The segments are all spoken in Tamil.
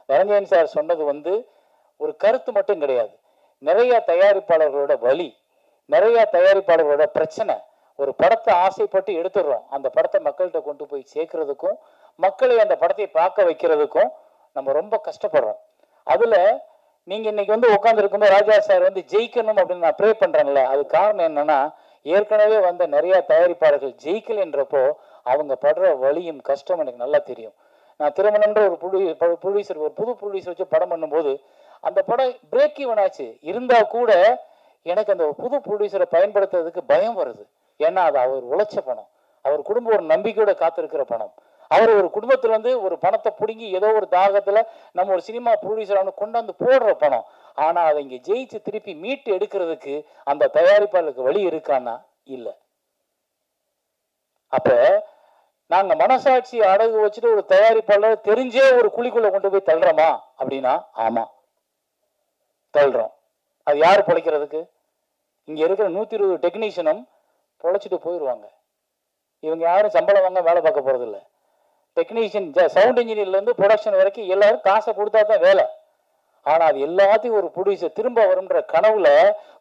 தனஞ்சயன் சார் சொன்னது வந்து ஒரு கருத்து மட்டும் கிடையாது. நிறைய தயாரிப்பாளர்களோட வலி, நிறைய தயாரிப்பாளர்களோட பிரச்சனை. ஒரு படத்தை ஆசைப்பட்டு எடுத்துடுறோம், அந்த படத்தை மக்கள்கிட்ட கொண்டு போய் சேர்க்கறதுக்கும் மக்களை அந்த படத்தை பார்க்க வைக்கிறதுக்கும் நம்ம ரொம்ப கஷ்டப்படுறோம். அதுல நீங்க இன்னைக்கு வந்து உட்கார்ந்து இருக்கும்போது ராஜா சார் வந்து ஜெயிக்கணும் அப்படின்னு நான் ப்ரே பண்றேன்ல, அது காரணம் என்னன்னா ஏற்கனவே வந்த நிறைய தயாரிப்பாளர்கள் ஜெயிக்கல் என்றப்போ அவங்க படுற வலியும் கஷ்டம் எனக்கு நல்லா தெரியும். நான் திருமணம்ன்ற ஒரு ப்ரொடியூசர், ஒரு புது ப்ரொடியூசர் வச்சு படம் பண்ணும்போது அந்த படம் பிரேக் ஈவன் ஆச்சு. இருந்தா கூட எனக்கு அந்த புது ப்ரொடியூசரை பயன்படுத்துறதுக்கு பயம் வருது. ஏன்னா அது அவர் உழைச்ச பணம், அவர் குடும்பம் ஒரு நம்பிக்கையோட காத்திருக்கிற பணம். அவர் ஒரு குடும்பத்துல இருந்து ஒரு பணத்தை பிடுங்கி ஏதோ ஒரு தாகத்துல நம்ம ஒரு சினிமா ப்ரொடியூசர் கொண்டாந்து போடுற பணம். ஆனா அதை இங்க ஜெயிச்சு திருப்பி மீட்டு எடுக்கிறதுக்கு அந்த தயாரிப்பாளருக்கு வழி இருக்கான்னா இல்ல. அப்ப நாங்க மனசாட்சி அடகு வச்சுட்டு ஒரு தயாரிப்பாளர் தெரிஞ்சே ஒரு குழிக்குள்ள கொண்டு போய் தள்ளுறோமா அப்படின்னா ஆமா தள்ளுறோம். அது யாரு பொழைக்கிறதுக்கு? இங்க இருக்கிற 120 டெக்னீஷியனும் பொழைச்சிட்டு போயிடுவாங்க. இவங்க யாரும் சம்பளம் வாங்க வேலை பார்க்க போறது இல்லை. டெக்னீஷியன், சவுண்ட் இன்ஜினியர்ல இருந்து ப்ரொடக்ஷன் வரைக்கும் எல்லாரும் காசை கொடுத்தா தான் வேலை. ஆனா அது எல்லாத்தையும் ஒரு ப்ரொடியூசர் திரும்ப வரும்ன்ற கனவுல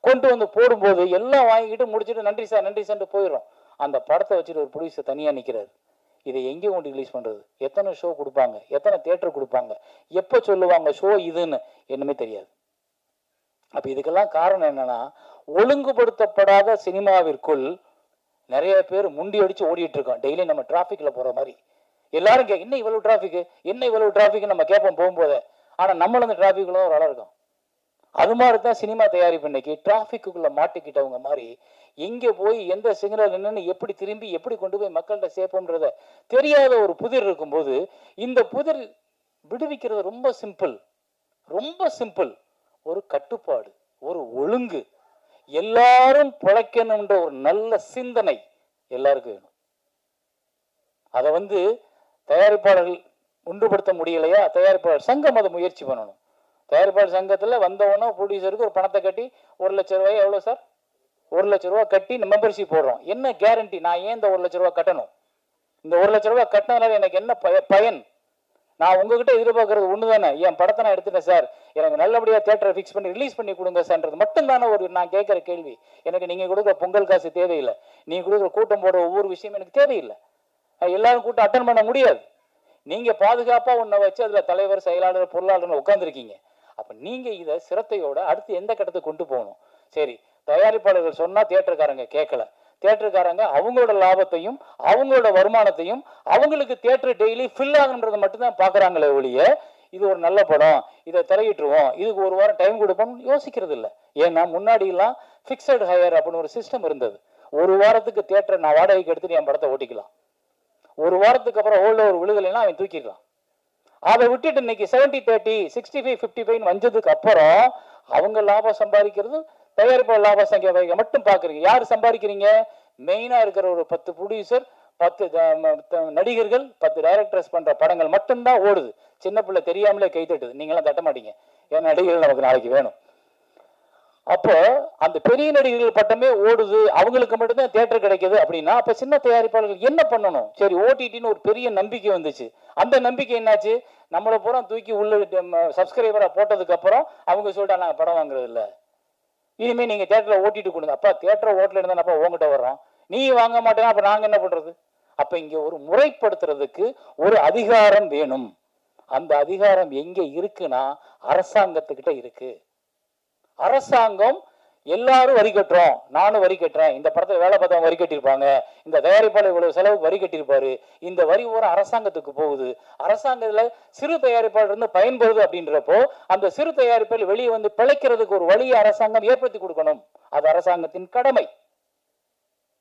கொண்டு வந்து போடும்போது எல்லாம் வாங்கிட்டு முடிச்சுட்டு நன்றி சார் நன்றி சார் போயிடும். அந்த படத்தை வச்சுட்டு ஒரு ப்ரொடியூசர் தனியா நிக்கிறாரு. இதை எங்கே கொண்டு ரிலீஸ் பண்றது? எத்தனை ஷோ கொடுப்பாங்க? எத்தனை தியேட்டர் கொடுப்பாங்க? எப்ப சொல்லுவாங்க ஷோ இதுன்னு? என்னமே தெரியாது. அப்ப இதுக்கெல்லாம் காரணம் என்னன்னா, ஒழுங்குபடுத்தப்படாத சினிமாவிற்குள் நிறைய பேர் முண்டி அடிச்சு ஓடிட்டு இருக்கோம். டெய்லி நம்ம டிராபிக்ல போற மாதிரி எல்லாரும் என்ன இவ்வளவு டிராபிக், என்ன இவ்வளவு டிராபிக் நம்ம கேட்போம் போகும்போது. ஆனா நம்மளும் அந்த டிராபிக்ல தான் ஒரு ஆளா இருக்கும். அது மாதிரிதான் சினிமா தயாரிப்பு இன்னைக்கு டிராபிக்குள்ள மாட்டிக்கிட்டவங்க மாதிரி எங்க போய் எந்த சிக்னல் என்னன்னு எப்படி திரும்பி எப்படி கொண்டு போய் மக்கள்கிட்ட சேர்ப்போம்ன்றத தெரியாத ஒரு புதிர் இருக்கும்போது இந்த புதிர் விடுவிக்கிறது ரொம்ப சிம்பிள், ரொம்ப சிம்பிள். ஒரு கட்டுப்பாடு, ஒரு ஒழுங்கு, எல்லாரும் பிழைக்கணும்ன்ற ஒரு நல்ல சிந்தனை எல்லாருக்கும் வேணும். அதை வந்து தயாரிப்பாளர்கள் ஒன்றுபடுத்த முடியலையா? தயாரிப்பாளர் சங்கம் அதை முயற்சி பண்ணணும். தயாரிப்பாளர் சங்கத்துல வந்தவனோ ப்ரொடியூசருக்கு ஒரு பணத்தை கட்டி 1 லட்சம் ரூபாய், எவ்வளவு சார்? 1 லட்சம் ரூபாய் கட்டி மெம்பர்ஷிப் போடுறோம். என்ன கேரண்டி? நான் ஏன் இந்த 1 லட்சம் ரூபாய் கட்டணும்? இந்த 1 லட்சம் ரூபாய் கட்டினதுனால எனக்கு என்ன பயன்? நான் உங்ககிட்ட எதிர்பார்க்கறது ஒண்ணுதானே, என் படத்தை நான் எடுத்துட்டேன் சார், எனக்கு நல்லபடியா தியேட்டரை ஃபிக்ஸ் பண்ணி ரிலீஸ் பண்ணி கொடுங்க சார்ன்றது மட்டும் தானே ஒரு நான் கேட்கிற கேள்வி. எனக்கு நீங்க கொடுக்குற பொங்கல் காசு தேவையில்லை, நீங்க கொடுக்குற கூட்டம் போடுற ஒவ்வொரு விஷயம் எனக்கு தேவையில்லை. எல்லாரும் கூட்டம் அட்டன் பண்ண முடியாது. நீங்க பாதுகாப்பா ஒன்ன வச்சு அதுல தலைவர், செயலாளர், பொருளாளர் உட்கார்ந்துருக்கீங்க. அப்ப நீங்க இதை சிரத்தையோட அடுத்து எந்த கட்டத்துக்கு கொண்டு போகணும்? சரி, தயாரிப்பாளர்கள் சொன்னா தியேட்டருக்காரங்க கேட்கல. தியேட்டருக்காரங்க அவங்களோட லாபத்தையும் அவங்களோட வருமானத்தையும் அவங்களுக்கு தியேட்டர் டெய்லி ஃபில் ஆகுன்றதை மட்டும்தான் பாக்குறாங்களே ஒழிய இது ஒரு நல்ல படம், இதை திரையிட்டுருவோம், இதுக்கு ஒரு வாரம் டைம் கொடுப்போம் யோசிக்கிறது இல்லை. ஏன்னா முன்னாடி எல்லாம் பிக்சட் ஹையர் அப்படின்னு ஒரு சிஸ்டம் இருந்தது. ஒரு வாரத்துக்கு தியேட்டரை நான் வாடகைக்கு எடுத்துட்டு என் படத்தை ஓட்டிக்கலாம். ஒரு வாரத்துக்கு அப்புறம் ஓல்ட் ஓவர் விழுதலைன்னா அவன் தூக்கிடலாம். அதை விட்டுட்டு இன்னைக்கு 70-30, 65-55 வந்ததுக்கு அப்புறம் அவங்க லாபம் சம்பாதிக்கிறது, தயாரிப்பாளர் லாபம் சம்பாதிக்க மட்டும் பாக்குறீங்க. யாரு சம்பாதிக்கிறீங்க? மெயினா இருக்கிற ஒரு 10 ப்ரொடியூசர், 10 நடிகர்கள், 10 டைரக்டர்ஸ் பண்ற படங்கள் மட்டும்தான் ஓடுது. சின்ன பிள்ளை தெரியாமலே கை தட்டுது. நீங்களாம் தட்ட மாட்டீங்க, ஏன்னா நடிகர்கள் நமக்கு நாளைக்கு வேணும். அப்போ அந்த பெரிய நடிகர்கள் பட்டமே ஓடுது, அவங்களுக்கு மட்டும்தான் தியேட்டர் கிடைக்குது அப்படின்னா அப்ப சின்ன தயாரிப்பாளர்கள் என்ன பண்ணணும்? சரி, ஓடிடின்னு ஒரு பெரிய நம்பிக்கை வந்துச்சு. அந்த நம்பிக்கை என்னாச்சு? நம்மளை பூரா தூக்கி உள்ள சப்ஸ்கிரைபரா போட்டதுக்கு அப்புறம் அவங்க சொல்லிட்டா நாங்க படம் வாங்குறது இல்லை, இனிமே நீங்க தியேட்டர்ல ஓட்டிட்டு கொடுங்க. அப்பா தியேட்டர் ஓட்டல இருந்தா உங்ககிட்ட வர்றோம், நீ வாங்க மாட்டேன்னா அப்ப நாங்க என்ன பண்றது? அப்ப இங்க ஒரு முறைப்படுத்துறதுக்கு ஒரு அதிகாரம் வேணும். அந்த அதிகாரம் எங்க இருக்குன்னா அரசாங்கத்துக்கிட்ட இருக்கு. அரசாங்கம் எல்லாரும் வரி கட்டுறோம், நானும் வரி கட்டுறேன், இந்த படத்தை வேலை பார்த்தவங்க வரி கட்டியிருப்பாங்க, இந்த தயாரிப்பாளர் இவ்வளவு செலவு வரி கட்டியிருப்பாரு, இந்த வரி ஒரு அரசாங்கத்துக்கு போகுது. அரசாங்கத்துல சிறு தயாரிப்பாளர் இருந்து பயன்படுது அப்படின்றப்போ அந்த சிறு தயாரிப்பாளர் வெளியே வந்து பிழைக்கிறதுக்கு ஒரு வழியை அரசாங்கம் ஏற்படுத்தி கொடுக்கணும். அது அரசாங்கத்தின் கடமை.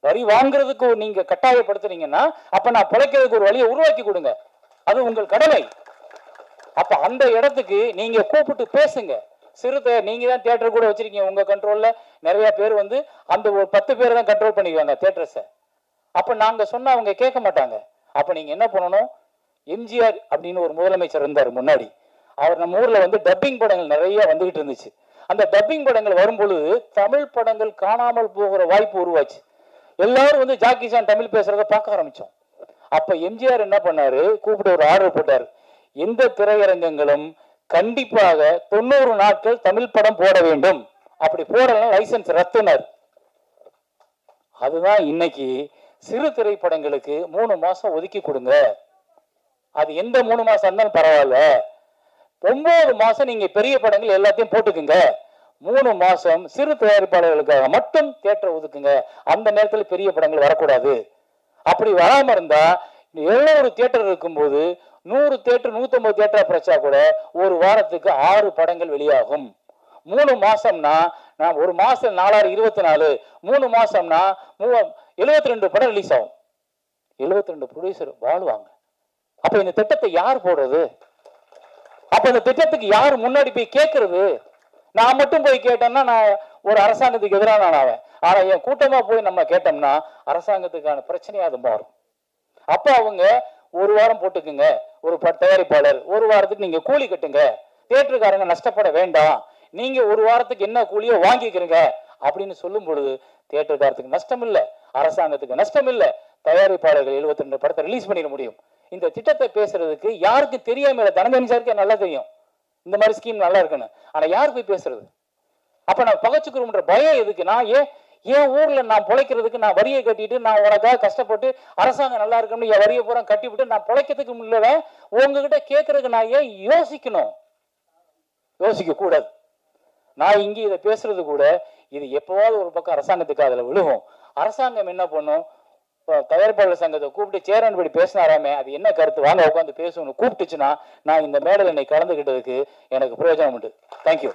வரி வாங்குறதுக்கு நீங்க கட்டாயப்படுத்துறீங்கன்னா அப்ப நான் பிழைக்கிறதுக்கு ஒரு வழியை உருவாக்கி கொடுங்க, அது உங்கள் கடமை. அப்ப அந்த இடத்துக்கு நீங்க கூப்பிட்டு பேசுங்க. சிறுத்தை நீங்க தான் தியேட்டர் கூட வச்சிருக்கீங்க, உங்க கண்ட்ரோல்ல நிறைய பேர் வந்து அந்த ஒரு 10 பேர் தான் கண்ட்ரோல் பண்ணிக்குவாங்க தியேட்டர்ஸை. அப்ப நாங்க சொன்னா அவங்க கேட்க மாட்டாங்க. அப்ப நீங்க என்ன பண்ணணும்? எம்ஜிஆர் அப்படின்னு ஒரு முதலமைச்சர் இருந்தார் முன்னாடி. அவர் நம்ம ஊர்ல வந்து டப்பிங் படங்கள் நிறைய வந்துகிட்டு இருந்துச்சு. அந்த டப்பிங் படங்கள் வரும் பொழுது தமிழ் படங்கள் காணாமல் போகிற வாய்ப்பு உருவாச்சு. எல்லாரும் வந்து ஜாக்கி சான் தமிழ் பேசுறத பார்க்க ஆரம்பிச்சோம். அப்ப எம்ஜிஆர் என்ன பண்ணாரு? கூப்பிட்டு ஒரு ஆர்டர் போட்டாரு, எந்த திரையரங்கங்களும் கண்டிப்பாக 90 நாட்கள் தமிழ் படம் போட வேண்டும். அப்படி போடலாம் லைசன்ஸ் ரத்துனர். அதுதான் இன்னைக்கு சிறு திரைப்படங்களுக்கு 3 மாசம் ஒதுக்கி கொடுங்க. அது எந்த 3 மாசம் இருந்தாலும் பரவாயில்ல. 9 மாசம் நீங்க பெரிய படங்கள் எல்லாத்தையும் போட்டுக்குங்க. 3 மாசம் சிறு தயாரிப்பாளர்களுக்காக மட்டும் தியேட்டர் ஒதுக்குங்க. அந்த நேரத்தில் பெரிய படங்கள் வரக்கூடாது. அப்படி வராம இருந்தா 700 தியேட்டர் இருக்கும்போது 100 தியேட்டர் 150 தியேட்டர் பிரச்சா கூட ஒரு வாரத்துக்கு 6 படங்கள் வெளியாகும். 3 மாசம்னா நான் ஒரு மாசம் 4024, 3 மாசம்னா 72 படம் ரிலீஸ் ஆகும். 72 ப்ரொடியூசர் வாழ்வாங்க. அப்ப இந்த திட்டத்தை யார் போடுறது? அப்ப இந்த திட்டத்துக்கு யார் முன்னாடி போய் கேட்கறது? நான் மட்டும் போய் கேட்டேன்னா நான் ஒரு அரசாங்கத்துக்கு எதிராக நான் ஆவேன். ஆனா என் கூட்டமா போய் நம்ம கேட்டோம்னா அரசாங்கத்துக்கான பிரச்சனையா அது மாறும். அப்ப அவங்க ஒரு வாரம் போட்டுக்குங்க, ஒரு தயாரிப்பாளர் ஒரு வாரத்துக்கு நீங்க கூலி கட்டுங்க, தியேட்டருக்காரங்க நஷ்டப்பட வேண்டாம், நீங்க ஒரு வாரத்துக்கு என்ன கூலியோ வாங்கிக்கிறீங்க அப்படின்னு சொல்லும் பொழுது தியேட்டருக்காரத்துக்கு நஷ்டம் இல்லை, அரசாங்கத்துக்கு நஷ்டம் இல்லை, தயாரிப்பாளர்கள் 72 படத்தை ரிலீஸ் பண்ணிட முடியும். இந்த திட்டத்தை பேசுறதுக்கு யாருக்கு தெரியாம தனஞ்சனி சாருக்கு நல்லா தெரியும் இந்த மாதிரி ஸ்கீம் நல்லா இருக்குன்னு. ஆனா யார் போய் பேசுறது? அப்ப நான் பகச்சுக்கிறோம்ன்ற பயம் எதுக்கு? நான் ஏன் ஊர்ல நான் பொழைக்கிறதுக்கு நான் வரியை கட்டிட்டு நான் உனக்காக கஷ்டப்பட்டு அரசாங்கம் நல்லா இருக்குன்னு என் வரியை பூரா கட்டிவிட்டு நான் பொழைக்கிறதுக்கு முன்னால உங்ககிட்ட கேட்கறதுக்கு நான் ஏன் யோசிக்கணும்? யோசிக்க கூடாது. நான் இங்க இதை பேசுறது கூட இது எப்பவாவது ஒரு பக்கம் அரசாங்கத்துக்கு அதுல விழுகும். அரசாங்கம் என்ன பண்ணும்? தயாரிப்பாளர் சங்கத்தை கூப்பிட்டு சேரன் படி பேசினாராமே, அது என்ன கருத்து, வாங்க உட்காந்து பேசணும் கூப்பிட்டுச்சுன்னா நான் இந்த மேடையில் இன்னைக்கு கலந்துகிட்டதுக்கு எனக்கு பிரயோஜனம் உண்டு. தேங்க்யூ.